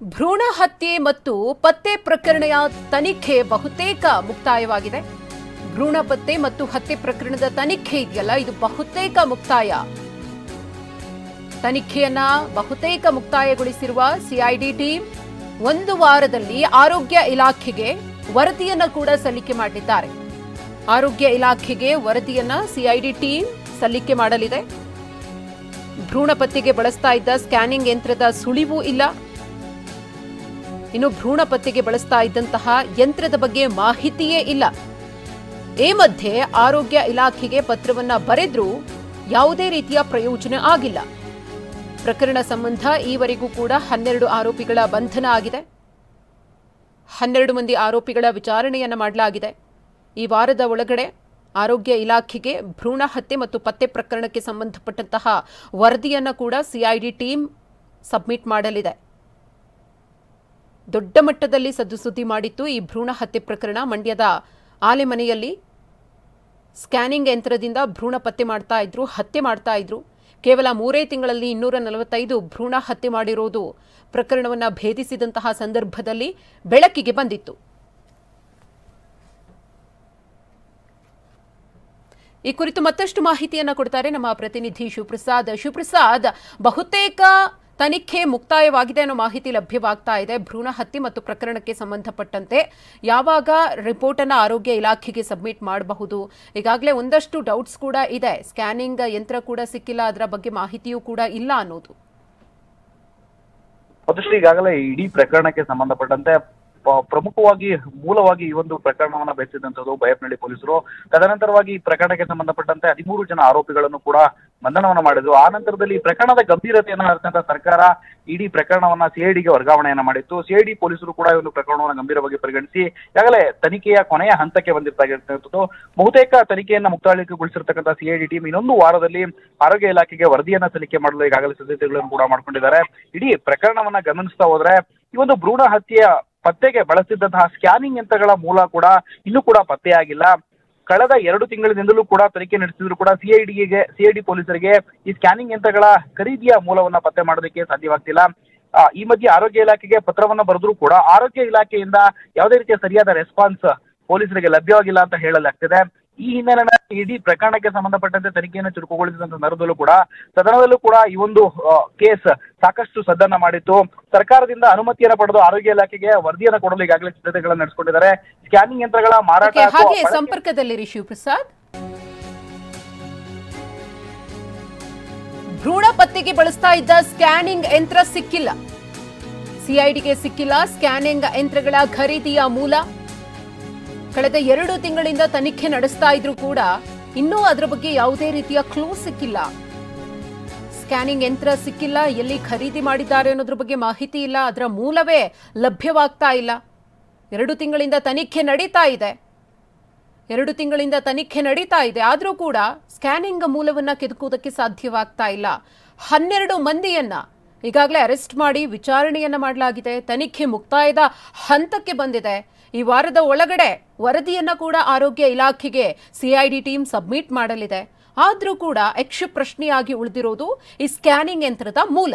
ಭ್ರೂಣ ಹತ್ಯೆ ಮತ್ತು ಪತ್ತೆ ಪ್ರಕರಣ ತನಿಖೆ ಬಹುತೇಕ ಮುಕ್ತಾಯವಾಗಿದೆ. ಭ್ರೂಣ ಪತ್ತೆ ಮತ್ತು ಹತ್ಯೆ ಪ್ರಕರಣದ ತನಿಖೆ ಇದೆಯಲ್ಲ, ಇದು ಬಹುತೇಕ ಮುಕ್ತಾಯ. ತನಿಖೆಯನ್ನ ಬಹುತೇಕ ಮುಕ್ತಾಯಗೊಳಿಸಿರುವ ಸಿಐಡಿ ಟೀಮ್ ಒಂದು ವಾರದಲ್ಲಿ ಆರೋಗ್ಯ ಇಲಾಖೆಗೆ ವರದಿಯನ್ನ ಕೂಡ ಸಲ್ಲಿಕೆ ಮಾಡಿದ್ದಾರೆ. ಆರೋಗ್ಯ ಇಲಾಖೆಗೆ ವರದಿಯನ್ನ ಸಿಐಡಿ ಟೀಮ್ ಸಲ್ಲಿಕೆ ಮಾಡಲಿದೆ. ಭ್ರೂಣ ಪತ್ತೆಗೆ ಬಳಸ್ತಾ ಇದ್ದ ಸ್ಕ್ಯಾನಿಂಗ್ ಯಂತ್ರದ ಸುಳಿವು ಇಲ್ಲ. ಇನ್ನು ಭ್ರೂಣ ಪತ್ತೆಗೆ ಬಳಸ್ತಾ ಇದ್ದಂತಹ ಯಂತ್ರದ ಬಗ್ಗೆ ಮಾಹಿತಿಯೇ ಇಲ್ಲ. ಈ ಮಧ್ಯೆ ಆರೋಗ್ಯ ಇಲಾಖೆಗೆ ಪತ್ರವನ್ನ ಬರೆದ್ರೂ ಯಾವುದೇ ರೀತಿಯ ಪ್ರಯೋಜನ ಆಗಿಲ್ಲ. ಪ್ರಕರಣ ಸಂಬಂಧ ಈವರೆಗೂ ಕೂಡ 12 ಆರೋಪಿಗಳ ಬಂಧನ ಆಗಿದೆ. 12 ಮಂದಿ ಆರೋಪಿಗಳ ವಿಚಾರಣೆಯನ್ನ ಮಾಡಲಾಗಿದೆ. ಈ ವಾರದ ಒಳಗಡೆ ಆರೋಗ್ಯ ಇಲಾಖೆಗೆ ಭ್ರೂಣ ಹತ್ಯೆ ಮತ್ತು ಪತ್ತೆ ಪ್ರಕರಣಕ್ಕೆ ಸಂಬಂಧಪಟ್ಟಂತಹ ವರದಿಯನ್ನ ಕೂಡ ಸಿಐಡಿ ಟೀಮ್ ಸಬ್ಮಿಟ್ ಮಾಡಲಿದೆ. ದೊಡ್ಡ ಮಟ್ಟದಲ್ಲಿ ಸದ್ದುಸುದ್ದಿ ಮಾಡಿತ್ತು ಈ ಭ್ರೂಣ ಹತ್ಯೆ ಪ್ರಕರಣ. ಮಂಡ್ಯದ ಆಲೆಮನೆಯಲ್ಲಿ ಸ್ಕ್ಯಾನಿಂಗ್ ಯಂತ್ರದಿಂದ ಭ್ರೂಣ ಪತ್ತೆ ಮಾಡ್ತಾ ಇದ್ರು, ಹತ್ಯೆ ಮಾಡ್ತಾ ಇದ್ರು. ಕೇವಲ 3 ತಿಂಗಳಲ್ಲಿ 245 ಭ್ರೂಣ ಹತ್ಯೆ ಮಾಡಿರೋದು ಪ್ರಕರಣವನ್ನು ಭೇದಿಸಿದಂತಹ ಸಂದರ್ಭದಲ್ಲಿ ಬೆಳಕಿಗೆ ಬಂದಿತ್ತು. ಈ ಕುರಿತು ಮತ್ತಷ್ಟು ಮಾಹಿತಿಯನ್ನ ಕೊಡ್ತಾರೆ ನಮ್ಮ ಪ್ರತಿನಿಧಿ ಶಿವಪ್ರಸಾದ್. ಶಿವಪ್ರಸಾದ್, ಬಹುತೇಕ ತನಿಖೆ ಮುಕ್ತಾಯವಾಗಿದೆ ಅನ್ನೋ ಮಾಹಿತಿ ಲಭ್ಯವಾಗ್ತಾ ಇದೆ. ಭ್ರೂಣ ಹತ್ಯೆ ಮತ್ತು ಪ್ರಕರಣಕ್ಕೆ ಸಂಬಂಧಪಟ್ಟಂತೆ ಯಾವಾಗ ರಿಪೋರ್ಟ್ ಅನ್ನ ಆರೋಗ್ಯ ಇಲಾಖೆಗೆ ಸಬ್ಮಿಟ್ ಮಾಡಬಹುದು? ಈಗಾಗಲೇ ಒಂದಷ್ಟು ಡೌಟ್ಸ್ ಕೂಡ ಇದೆ. ಸ್ಕ್ಯಾನಿಂಗ್ ಯಂತ್ರ ಕೂಡ ಸಿಕ್ಕಿಲ್ಲ, ಅದರ ಬಗ್ಗೆ ಮಾಹಿತಿಯೂ ಕೂಡ ಇಲ್ಲ ಅನ್ನೋದು. ಈಗಾಗಲೇ ಇಡೀ ಪ್ರಕರಣಕ್ಕೆ ಸಂಬಂಧಪಟ್ಟಂತೆ ಪ್ರಮುಖವಾಗಿ ಮೂಲವಾಗಿ ಈ ಒಂದು ಪ್ರಕರಣವನ್ನ ಬೆಳೆಸಿದಂತದ್ದು ಬೈಯಪ್ಪನಹಳ್ಳಿ ಪೊಲೀಸರು. ತದನಂತರವಾಗಿ ಈ ಪ್ರಕರಣಕ್ಕೆ ಸಂಬಂಧಪಟ್ಟಂತೆ 13 ಜನ ಆರೋಪಿಗಳನ್ನು ಕೂಡ ಬಂಧನವನ್ನ ಮಾಡಿದ್ರು. ಆ ನಂತರದಲ್ಲಿ ಪ್ರಕರಣದ ಗಂಭೀರತೆಯನ್ನು ಅರಿತಂತ ಸರ್ಕಾರ ಇಡೀ ಪ್ರಕರಣವನ್ನ ಸಿಐಡಿಗೆ ವರ್ಗಾವಣೆಯನ್ನ ಮಾಡಿತ್ತು. ಸಿಐಡಿ ಪೊಲೀಸರು ಕೂಡ ಈ ಒಂದು ಪ್ರಕರಣವನ್ನು ಗಂಭೀರವಾಗಿ ಪರಿಗಣಿಸಿ ಈಗಾಗಲೇ ತನಿಖೆಯ ಕೊನೆಯ ಹಂತಕ್ಕೆ ಬಂದಿರ್ತಕ್ಕಂಥದ್ದು. ಬಹುತೇಕ ತನಿಖೆಯನ್ನ ಮುಕ್ತಾಯಗೊಳಿಸಿರ್ತಕ್ಕಂಥ ಸಿಐಡಿ ಟೀಮ್ ಇನ್ನೊಂದು ವಾರದಲ್ಲಿ ಆರೋಗ್ಯ ಇಲಾಖೆಗೆ ವರದಿಯನ್ನ ಸಲ್ಲಿಕೆ ಮಾಡಲು ಈಗಾಗಲೇ ಸಿದ್ಧತೆಗಳನ್ನು ಕೂಡ ಮಾಡ್ಕೊಂಡಿದ್ದಾರೆ. ಇಡೀ ಪ್ರಕರಣವನ್ನ ಗಮನಿಸ್ತಾ ಹೋದ್ರೆ ಈ ಒಂದು ಭ್ರೂಣ ಹತ್ಯೆಯ ಪತ್ತೆಗೆ ಬಳಸಿದ್ದಂತಹ ಸ್ಕ್ಯಾನಿಂಗ್ ಯಂತ್ರಗಳ ಮೂಲ ಕೂಡ ಇನ್ನೂ ಕೂಡ ಪತ್ತೆಯಾಗಿಲ್ಲ. ಕಳೆದ 2 ತಿಂಗಳಿನಿಂದಲೂ ಕೂಡ ತನಿಖೆ ನಡೆಸಿದ್ರು ಕೂಡ ಸಿಐಡಿ ಪೊಲೀಸರಿಗೆ ಈ ಸ್ಕ್ಯಾನಿಂಗ್ ಯಂತ್ರಗಳ ಖರೀದಿಯ ಮೂಲವನ್ನ ಪತ್ತೆ ಮಾಡೋದಕ್ಕೆ ಸಾಧ್ಯವಾಗ್ತಿಲ್ಲ. ಈ ಮಧ್ಯೆ ಆರೋಗ್ಯ ಇಲಾಖೆಗೆ ಪತ್ರವನ್ನ ಬರೆದ್ರೂ ಕೂಡ ಆರೋಗ್ಯ ಇಲಾಖೆಯಿಂದ ಯಾವುದೇ ರೀತಿಯ ಸರಿಯಾದ ರೆಸ್ಪಾನ್ಸ್ ಪೊಲೀಸರಿಗೆ ಲಭ್ಯವಾಗಿಲ್ಲ ಅಂತ ಹೇಳಲಾಗ್ತಿದೆ. ಈ ಹಿನ್ನೆಲೆಯಲ್ಲಿ ಇಡೀ ಪ್ರಕರಣಕ್ಕೆ ಸಂಬಂಧಪಟ್ಟಂತೆ ತನಿಖೆಯನ್ನು ಚುರುಕುಗೊಳಿಸಿದಂತ ಸಂದರ್ಭದಲ್ಲೂ ಕೂಡ ಸದನದಲ್ಲೂ ಕೂಡ ಈ ಒಂದು ಕೇಸ್ ಸಾಕಷ್ಟು ಸದ್ದನ್ನ ಮಾಡಿತ್ತು. ಸರ್ಕಾರದಿಂದ ಅನುಮತಿಯನ್ನು ಪಡೆದು ಆರೋಗ್ಯ ಇಲಾಖೆಗೆ ವರದಿಯನ್ನು ಕೊಡಲು ಈಗಾಗಲೇ ಸಿದ್ಧತೆಗಳನ್ನು ನಡೆಸಿಕೊಂಡಿದ್ದಾರೆ. ಸ್ಕ್ಯಾನಿಂಗ್ ಯಂತ್ರಗಳ ಮಾರಾಟ ಹಾಗೆ ಸಂಪರ್ಕದಲ್ಲಿ ಶಿವಪ್ರಸಾದ್, ಭ್ರೂಣ ಪತ್ತೆಗೆ ಬಳಸ್ತಾ ಇದ್ದ ಸ್ಕ್ಯಾನಿಂಗ್ ಯಂತ್ರ ಸಿಕ್ಕಿಲ್ಲ, ಸಿಐಡಿಗೆ ಸಿಕ್ಕಿಲ್ಲ. ಸ್ಕ್ಯಾನಿಂಗ್ ಯಂತ್ರಗಳ ಖರೀದಿಯ ಮೂಲ ಕಳೆದ 2 ತಿಂಗಳಿಂದ ತನಿಖೆ ನಡೆಸ್ತಾ ಇದ್ರು ಕೂಡ ಇನ್ನೂ ಅದರ ಬಗ್ಗೆ ಯಾವುದೇ ರೀತಿಯ ಕ್ಲೂ ಸಿಕ್ಕಿಲ್ಲ. ಸ್ಕ್ಯಾನಿಂಗ್ ಯಂತ್ರ ಸಿಕ್ಕಿಲ್ಲ, ಎಲ್ಲಿ ಖರೀದಿ ಮಾಡಿದ್ದಾರೆ ಅನ್ನೋದ್ರ ಬಗ್ಗೆ ಮಾಹಿತಿ ಇಲ್ಲ, ಅದರ ಮೂಲವೇ ಲಭ್ಯವಾಗ್ತಾ ಇಲ್ಲ. 2 ತಿಂಗಳಿಂದ ತನಿಖೆ ನಡೀತಾ ಇದೆ. ಆದರೂ ಕೂಡ ಸ್ಕ್ಯಾನಿಂಗ್ ಮೂಲವನ್ನ ಕೆದಕುವುದಕ್ಕೆ ಸಾಧ್ಯವಾಗ್ತಾ ಇಲ್ಲ. 12 ಮಂದಿಯನ್ನ ಈಗಾಗಲೇ ಅರೆಸ್ಟ್ ಮಾಡಿ ವಿಚಾರಣೆಯನ್ನ ಮಾಡಲಾಗಿದೆ. ತನಿಖೆ ಮುಕ್ತಾಯದ ಹಂತಕ್ಕೆ ಬಂದಿದೆ. ಈ ವಾರದ ಒಳಗಡೆ ವರದಿಯನ್ನ ಕೂಡ ಆರೋಗ್ಯ ಇಲಾಖೆಗೆ ಸಿಐಡಿ ಟೀಮ್ ಸಬ್ಮಿಟ್ ಮಾಡಲಿದೆ. ಆದರೂ ಕೂಡ ಯಕ್ಷ ಪ್ರಶ್ನೆಯಾಗಿ ಉಳಿದಿರೋದು ಈ ಸ್ಕ್ಯಾನಿಂಗ್ ಯಂತ್ರದ ಮೂಲ.